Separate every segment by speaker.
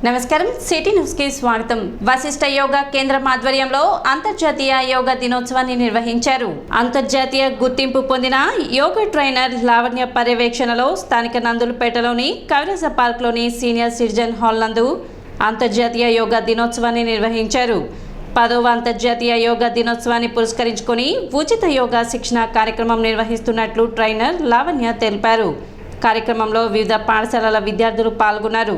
Speaker 1: నమస్కారం city news కి స్వాగతం। వశిష్ఠ యోగా కేంద్రం ఆధ్వర్యంలో అంతర్జాతీయ యోగా దినోత్సవాన్ని నిర్వహించారు। అంతర్జాతీయ గుర్తింపు పొందిన యోగా ట్రైనర్ లావణ్య పర్యవేక్షణలో స్థానిక నందులపేటలోని కవిరాజ పార్క్ లోని సీనియర్ సిటిజన్ హాల్ నందు అంతర్జాతీయ యోగా దినోత్సవాన్ని నిర్వహించారు। 10వ అంతర్జాతీయ యోగా దినోత్సవాన్ని పురస్కరించుకొని ఉచిత యోగా శిక్షణ కార్యక్రమం నిర్వహిస్తున్నట్లు ట్రైనర్ లావణ్య తెలిపారు। కార్యక్రమంలో వివిధ పాఠశాలల విద్యార్థులు పాల్గొన్నారు।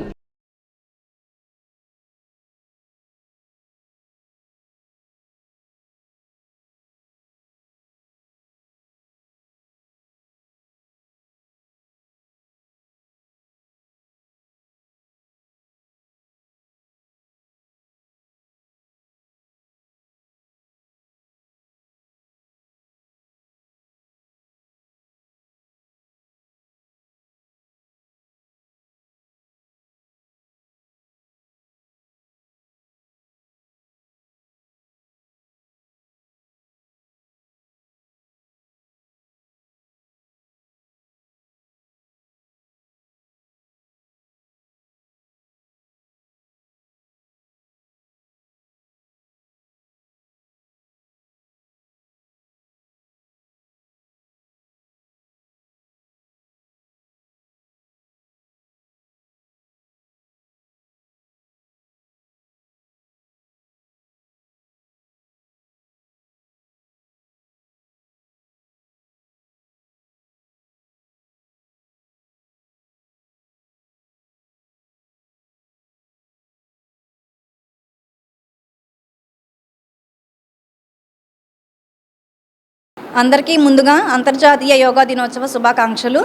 Speaker 2: అందరికీ ముందుగా అంతర్జాతీయ యోగా దినోత్సవ శుభాకాంక్షలు।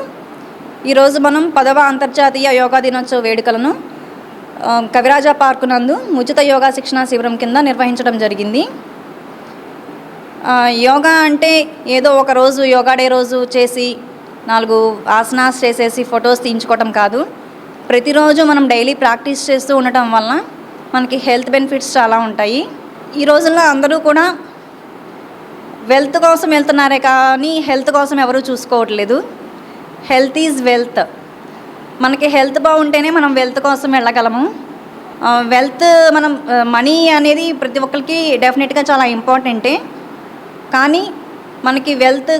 Speaker 2: ఈరోజు మనం 10వ అంతర్జాతీయ యోగా దినోత్సవ వేడుకలను కవిరాజ పార్కు నందు ఉచిత యోగా శిక్షణ శిబిరం కింద నిర్వహించడం జరిగింది। యోగా అంటే ఏదో ఒక రోజు యోగా డే రోజు చేసి 4 ఆసనాస్ చేసేసి ఫొటోస్ తీయించుకోవటం కాదు। ప్రతిరోజు మనం డైలీ ప్రాక్టీస్ చేస్తూ ఉండటం వలన మనకి హెల్త్ బెనిఫిట్స్ చాలా ఉంటాయి। ఈ రోజుల్లో అందరూ కూడా వెల్త్ కోసం వెళ్తున్నారే కానీ హెల్త్ కోసం ఎవరూ చూసుకోవట్లేదు। Health is wealth. మనకి హెల్త్ బాగుంటేనే మనం వెల్త్ కోసం వెళ్ళగలము। వెల్త్ మనం మనీ అనేది ప్రతి ఒక్కరికి డెఫినెట్గా చాలా ఇంపార్టెంటే, కానీ మనకి వెల్త్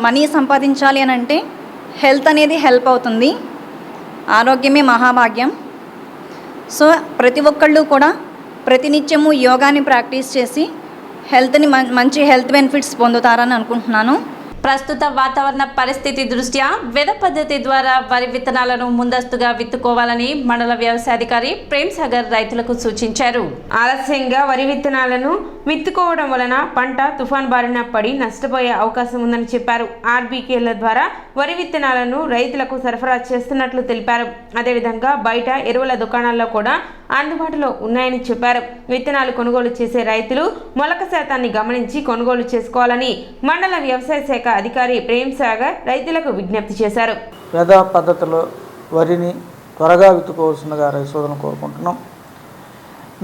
Speaker 2: మనీ సంపాదించాలి అని అంటే హెల్త్ అనేది హెల్ప్ అవుతుంది। ఆరోగ్యమే మహాభాగ్యం। సో ప్రతి ఒక్కళ్ళు కూడా ప్రతినిత్యము యోగాని ప్రాక్టీస్ చేసి హెల్త్ని మంచి హెల్త్ బెనిఫిట్స్ పొందుతారని అనుకుంటున్నాను।
Speaker 1: ప్రస్తుత వాతావరణ పరిస్థితి దృష్ట్యా వెద పద్ధతి ద్వారా వరి విత్తనాలను ముందస్తుగా విత్తుకోవాలని మండల వ్యవసాయాధికారి ప్రేమ్ సాగర్ రైతులకు సూచించారు।
Speaker 3: ఆలస్యంగా వరి విత్తనాలను విత్తుకోవడం వలన పంట తుఫాన్ బారిన పడి నష్టపోయే అవకాశం ఉందని చెప్పారు। ఆర్బీకేల ద్వారా వరి విత్తనాలను రైతులకు సరఫరా చేస్తున్నట్లు తెలిపారు। అదేవిధంగా బయట ఎరువుల దుకాణాల్లో కూడా అందుబాటులో ఉన్నాయని చెప్పారు। విత్తనాలు కొనుగోలు చేసే రైతులు మొలక శాతాన్ని గమనించి కొనుగోలు చేసుకోవాలని మండల వ్యవసాయ శాఖ అధికారి ప్రేమ్ సాగర్ రైతులకు విజ్ఞప్తి చేశారు।
Speaker 4: వేద పద్ధతిలో వరిని త్వరగా విత్తుకోవాల్సిందిగా రైతు సోదరులను కోరుకుంటున్నాం।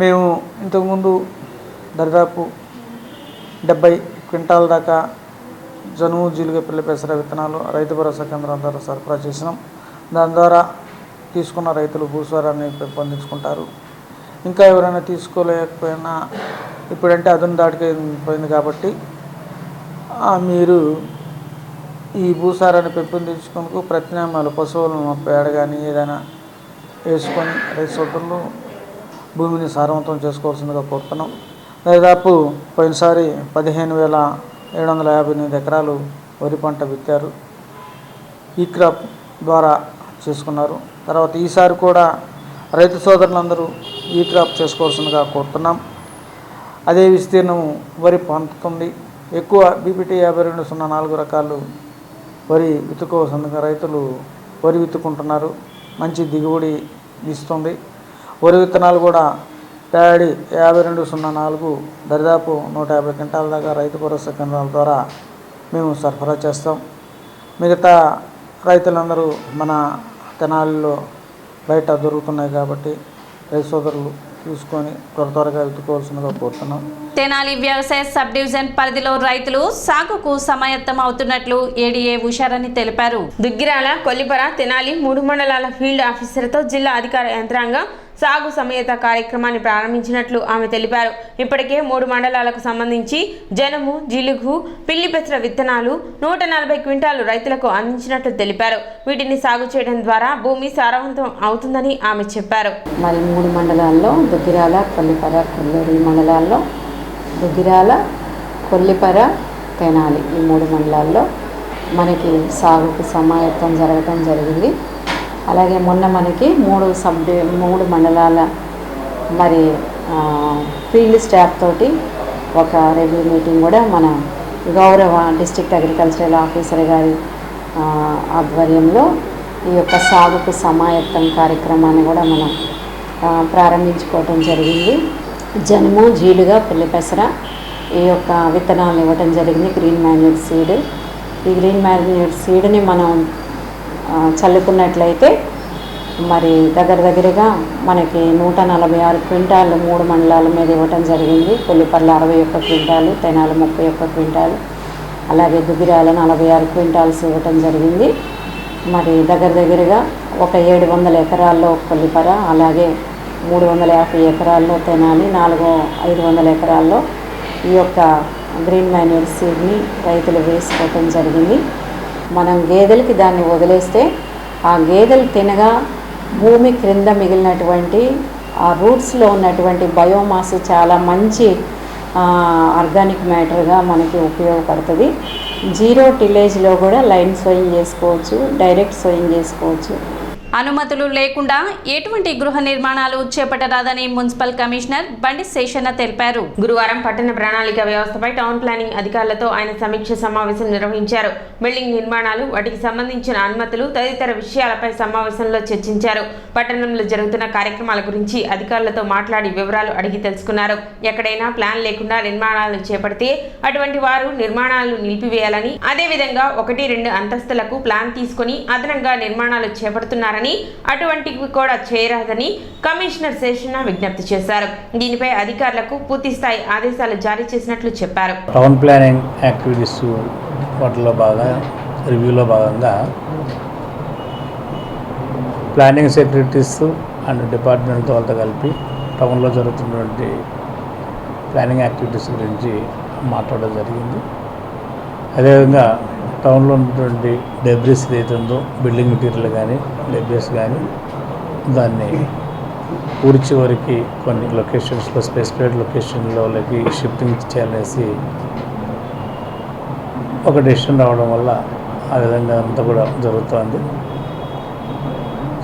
Speaker 4: మేము ఇంతకుముందు దాదాపు 70 క్వింటాల దాకా జనుము జీలుగ పిల్ల పెసర విత్తనాలు రైతు భరోసా కేంద్రం ద్వారా సరఫరా చేసినాం। దాని ద్వారా తీసుకున్న రైతులు భూస్వరాన్ని పెంపొందించుకుంటారు। ఇంకా ఎవరైనా తీసుకోలేకపోయినా ఇప్పుడంటే అదును దాటికి పోయింది కాబట్టి మీరు ఈ భూసారాన్ని పెంపొందించుకునేందుకు ప్రత్యామ్నాయాలు పశువులను పేడ కానీ ఏదైనా వేసుకొని రైతు సోదరులు భూమిని సారవంతం చేసుకోవాల్సిందిగా కోరుతున్నాం। దాదాపు పోయినసారి 15,758 ఎకరాలు వరి పంట విత్తారు, ఈ క్రాప్ ద్వారా చేసుకున్నారు। తర్వాత ఈసారి కూడా రైతు సోదరులందరూ ఈ క్రాప్ చేసుకోవాల్సిందిగా కోరుతున్నాం। అదే విస్తీర్ణం వరి పండుతుంది। ఎక్కువ బీపీటీ 5204 రకాలు వరి విత్తుకోవాల్సిందిగా రైతులు వరి విత్తుకుంటున్నారు, మంచి దిగుబడి ఇస్తుంది। వరి విత్తనాలు కూడా ప్యాడీ 5204 దరిదాపు 150 క్వింటాల దాకా రైతు భరోసా కేంద్రాల ద్వారా మేము సరఫరా చేస్తాం। మిగతా రైతులందరూ మన తెనాలిలో బయట దొరుకుతున్నాయి కాబట్టి రైతు సోదరులు చూసుకొని త్వరగా విత్తుకోవాల్సిందిగా కోరుతున్నాం।
Speaker 1: తెనాలి వ్యవసాయ సబ్ డివిజన్ పరిధిలో రైతులు సాగుకు సమాయత్తం అవుతున్నట్లు ఏడీఏ ఉషారాణి తెలిపారు।
Speaker 3: దుగ్గిరాల, కొల్లిపర, తెనాలి 3 మండలాల ఫీల్డ్ ఆఫీసర్తో జిల్లా అధికార యంత్రాంగం సాగు సమేత కార్యక్రమాన్ని ప్రారంభించినట్లు ఆమె తెలిపారు. ఇప్పటికే 3 మండలాలకు సంబంధించి జనుము, జిలుగు, పిల్లి పెసర విత్తనాలు 140 క్వింటాలు రైతులకు అందించినట్లు తెలిపారు. వీటిని సాగు చేయడం ద్వారా భూమి సారవంతం అవుతుందని ఆమె చెప్పారు.
Speaker 5: మరి 3 మండలాల్లో దుగ్గిరాల, కొల్లిపర, కొల్లూరు మండలాల్లో దుగ్గిరాల, కొల్లిపర, తెనాలి ఈ 3 మండలాల్లో మనకి సాగుకు సమాయత్తం జరగటం జరిగింది. అలాగే మొన్న మనకి 3 మండలాల మరి ఫీల్డ్ స్టాఫ్ తోటి ఒక రివ్యూ మీటింగ్ కూడా మన గౌరవ డిస్ట్రిక్ట్ అగ్రికల్చరల్ ఆఫీసర్ గారి ఆధ్వర్యంలో ఈ యొక్క సాగుకు సమాయత్తం కార్యక్రమాన్ని కూడా మనం ప్రారంభించుకోవటం జరిగింది. జనుము, జీలుగా, పిల్లి పెసర ఈ యొక్క విత్తనాలను ఇవ్వటం జరిగింది. గ్రీన్ మాన్యూర్ సీడ్, ఈ గ్రీన్ మాన్యూర్ సీడ్ని మనం చల్లుకున్నట్లయితే మరి దగ్గరగా మనకి 146 క్వింటాలు 3 మండలాల మీద ఇవ్వటం జరిగింది. కొల్లిపర్ల 61 క్వింటాలు, తెనాలి 31 క్వింటాలు, అలాగే దుగ్గిరాల 46 క్వింటాల్స్ ఇవ్వటం జరిగింది. మరి దగ్గరగా ఒక 700 ఎకరాల్లో కొల్లిపర, అలాగే 350 ఎకరాల్లో తెనాలి, 500 ఎకరాల్లో ఈ యొక్క గ్రీన్ మాన్యూర్ సీడ్ని రైతులు వేసుకోవటం జరిగింది. మనం గేదెలకి దాన్ని వదిలేస్తే ఆ గేదెలు తినగా భూమి క్రింద మిగిలినటువంటి ఆ రూట్స్లో ఉన్నటువంటి బయోమాస్ చాలా మంచి ఆర్గానిక్ మ్యాటర్గా మనకి ఉపయోగపడుతుంది. 0 టిలేజ్లో కూడా లైన్ సోయింగ్ చేసుకోవచ్చు, డైరెక్ట్ సోయింగ్ చేసుకోవచ్చు.
Speaker 1: అనుమతులు లేకుండా ఎటువంటి గృహ నిర్మాణాలు చేపట్టరాదని మున్సిపల్ కమిషనర్ బండి శేషన్న తెలిపారు.
Speaker 3: గురువారం పట్టణ ప్రణాళిక వ్యవస్థపై టౌన్ ప్లానింగ్ అధికారులతో ఆయన సమీక్ష సమావేశం నిర్వహించారు. బిల్డింగ్ నిర్మాణాలు, వాటికి సంబంధించిన అనుమతులు తదితర విషయాలపై సమావేశంలో చర్చించారు. పట్టణంలో జరుగుతున్న కార్యక్రమాల గురించి అధికారులతో మాట్లాడి వివరాలు అడిగి తెలుసుకున్నారు. ఎక్కడైనా ప్లాన్ లేకుండా నిర్మాణాలు చేపడితే అటువంటి వారు నిర్మాణాలు నిలిపివేయాలని, అదేవిధంగా 1-2 అంతస్తులకు ప్లాన్ తీసుకుని అదనంగా నిర్మాణాలు చేపడుతున్నారని, అటువంటివి కూడా చేయరాదని కమిషనర్ శేషన్న విజ్ఞప్తి చేశారు. దీనిపై అధికారులకు పూర్తి స్థాయి ఆదేశాలు జారీ చేసినట్లు చెప్పారు.
Speaker 6: టౌన్ ప్లానింగ్ యాక్టివిటీస్ వాటిలో రివ్యూలో భాగంగా ప్లానింగ్ సెక్రటరీస్ అండ్ డిపార్ట్మెంట్ వాళ్ళతో కలిపి టౌన్లో జరుగుతున్నటువంటి ప్లానింగ్ యాక్టివిటీస్ గురించి మాట్లాడడం జరిగింది. అదేవిధంగా టౌన్లో ఉన్నటువంటి డెబ్రిస్ ఏదైతే ఉందో, బిల్డింగ్ మెటీరియల్ కానీ డెబ్రిస్ కానీ, దాన్ని ఊరి చివరికి కొన్ని లొకేషన్స్లో స్పెసిఫైడ్ లొకేషన్లోకి షిఫ్టింగ్ చేయాలనేసి ఒక డెసిషన్ రావడం వల్ల ఆ విధంగా అంతా కూడా జరుగుతుంది.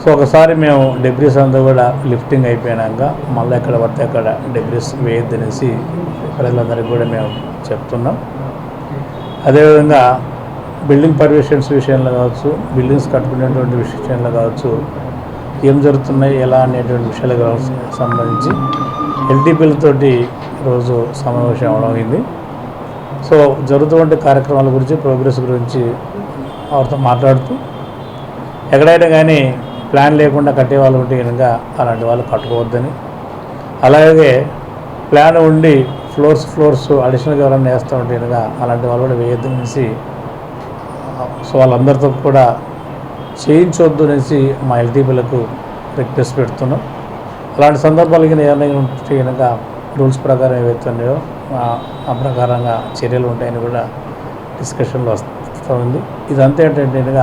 Speaker 6: సో ఒకసారి మేము డెబ్రిస్ అంతా కూడా లిఫ్టింగ్ అయిపోయినాక మళ్ళీ ఎక్కడ పడితే అక్కడ డెబ్రిస్ వేయద్దనేసి ప్రజలందరికీ కూడా మేము చెప్తున్నాం. అదేవిధంగా బిల్డింగ్ పర్మిషన్స్ విషయంలో కావచ్చు, బిల్డింగ్స్ కట్టుకునేటువంటి విషయంలో కావచ్చు, ఏం జరుగుతున్నాయి ఎలా అనేటువంటి విషయాలకు సంబంధించి ఎల్టీపీలతోటి రోజు సమావేశం అవడం. సో జరుగుతున్న కార్యక్రమాల గురించి, ప్రోగ్రెస్ గురించి వారితో మాట్లాడుతూ ఎక్కడైనా కానీ ప్లాన్ లేకుండా కట్టే వాళ్ళు ఉంటే కనుక అలాంటి వాళ్ళు కట్టుకోవద్దని, అలాగే ప్లాన్ ఉండి ఫ్లోర్స్ అడిషనల్గా ఎవరైనా వేస్తూ ఉంటే కనుక అలాంటి వాళ్ళు కూడా వేయొద్దనేసి, సో వాళ్ళందరితో కూడా చేయించవద్దు అనేసి మా ఎల్టీపీలకు రిక్వెస్ట్ పెడుతున్నాం. అలాంటి సందర్భాలు ఏమైనా ఉంటే కనుక రూల్స్ ప్రకారం ఏవైతే ఉన్నాయో ఆ ప్రకారంగా చర్యలు ఉంటాయని కూడా డిస్కషన్లో వస్తుంది. ఇదంతా ఏంటంటే కనుక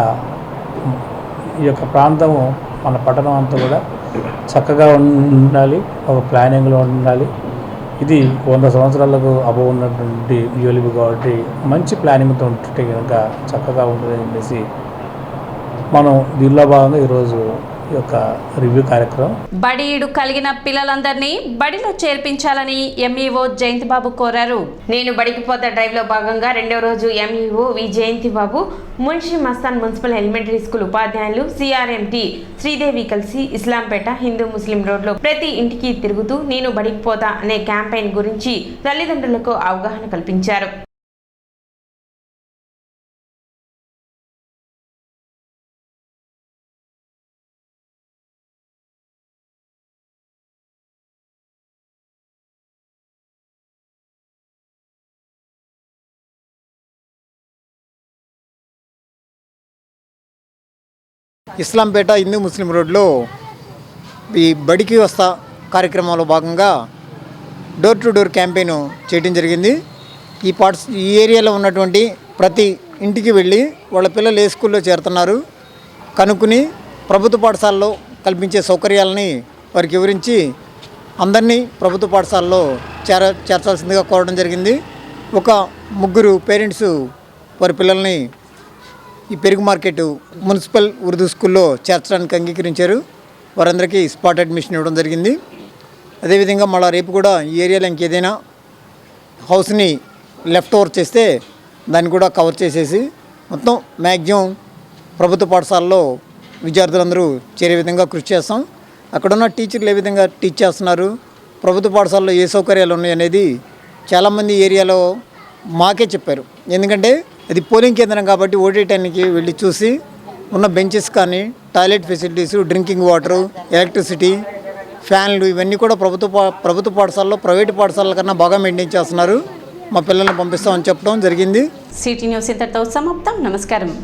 Speaker 6: ఈ యొక్క ప్రాంతము, మన పట్టణం అంతా కూడా చక్కగా ఉండాలి, ఒక ప్లానింగ్లో ఉండాలి. ఇది 100 సంవత్సరాలకు అబవ్ ఉన్నటువంటి యూలిబి కాబట్టి మంచి ప్లానింగ్తో ఉంటుంటే కనుక చక్కగా ఉంటుందని చెప్పేసి మనం దీనిలో భాగంగా ఈరోజు ఈ యొక్క రివ్యూ కార్యక్రమం.
Speaker 1: బడిఈడు కలిగిన పిల్లలందరినీ బడిలో చేర్పించాలని ఎంఈఓ జయంతిబాబు కోరారు.
Speaker 3: నేను బడికి పోతా డ్రైవ్లో భాగంగా 2వ రోజు MEO V Jayanthibabu, Munshi Mastan municipal elementary school ఉపాధ్యాయులు, సిఆర్ఎంటి శ్రీదేవి కలిసి ఇస్లాంపేట హిందూ ముస్లిం రోడ్లో ప్రతి ఇంటికి తిరుగుతూ నేను బడికి పోతా అనే క్యాంపెయిన్ గురించి తల్లిదండ్రులకు అవగాహన కల్పించారు.
Speaker 7: ఇస్లాంపేట హిందూ ముస్లిం రోడ్లో ఈ బడికి వస్తా కార్యక్రమంలో భాగంగా డోర్ టు డోర్ క్యాంపెయిన్ చేయడం జరిగింది. ఈ ఏరియాలో ఉన్నటువంటి ప్రతి ఇంటికి వెళ్ళి వాళ్ళ పిల్లలు ఏ స్కూల్లో చేరుతున్నారు కనుక్కుని ప్రభుత్వ పాఠశాలలో కల్పించే సౌకర్యాలని వారికి వివరించి అందరినీ ప్రభుత్వ పాఠశాలలో చేర్చాల్సిందిగా కోరడం జరిగింది. ఒక 3 పేరెంట్స్ వారి పిల్లల్ని ఈ పెరుగు మార్కెట్ మున్సిపల్ ఉర్దూ స్కూల్లో చేర్చడానికి అంగీకరించారు. వారందరికీ స్పాట్ అడ్మిషన్ ఇవ్వడం జరిగింది. అదేవిధంగా మళ్ళీ రేపు కూడా ఈ ఏరియాలో ఇంకేదైనా హౌస్ని లెఫ్ట్ ఓవర్ చేస్తే దాన్ని కూడా కవర్ చేసేసి మొత్తం మ్యాక్సిమం ప్రభుత్వ పాఠశాలలో విద్యార్థులందరూ చేరే విధంగా కృషి చేస్తాం. అక్కడున్న టీచర్లు ఏ విధంగా టీచ్ చేస్తున్నారు, ప్రభుత్వ పాఠశాలలో ఏ సౌకర్యాలు ఉన్నాయి అనేది చాలామంది ఏరియాలో మాకే చెప్పారు. ఎందుకంటే అది పోలింగ్ కేంద్రం కాబట్టి ఓటేయటానికి వెళ్ళి చూసి ఉన్న బెంచెస్ కానీ toilet facilities, drinking water, electricity, ఫ్యాన్లు ఇవన్నీ కూడా ప్రభుత్వ పాఠశాలలో ప్రైవేటు పాఠశాలల కన్నా బాగా మెయింటైన్ చేస్తున్నారు. మా పిల్లల్ని పంపిస్తామని చెప్పడం జరిగింది.
Speaker 1: సిటీ న్యూస్ ఇంతటితో సమాప్తం. నమస్కారం.